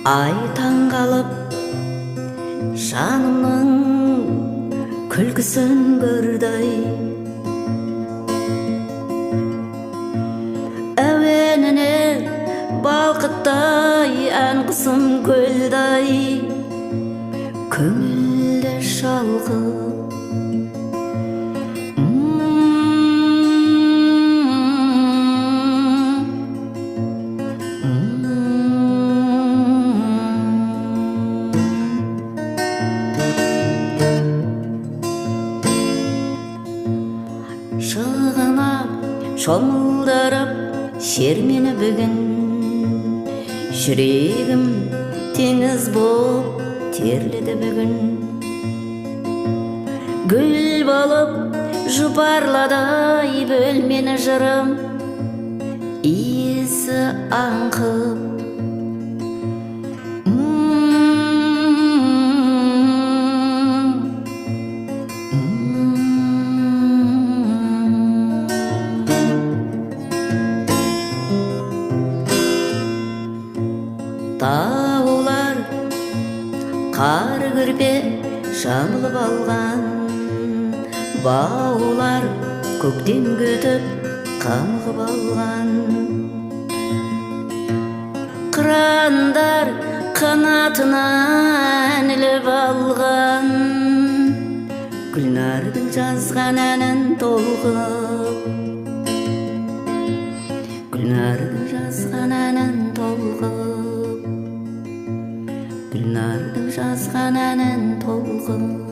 Ай таңғалып жанымның күлкісін көрді-ай, әуеніне балқыттай ән құсым көлді-ай, көңілді шалқып шығына шомылдырып шермені бүгін, жүрегім теңіз боп терледі бүгін. Гүл болып жұпарладай бөлмені жырым, иісі аңқып таулар қар көрпе жамылып алған, баулар көктем күтіп қамығып алған. Қырандар қанатынан іліп алған, Гүлнәрдің жазған әнін толқып, Гүлнәрдің жазған әнін толқып, Гүлнәрдің жазған әнін толқып.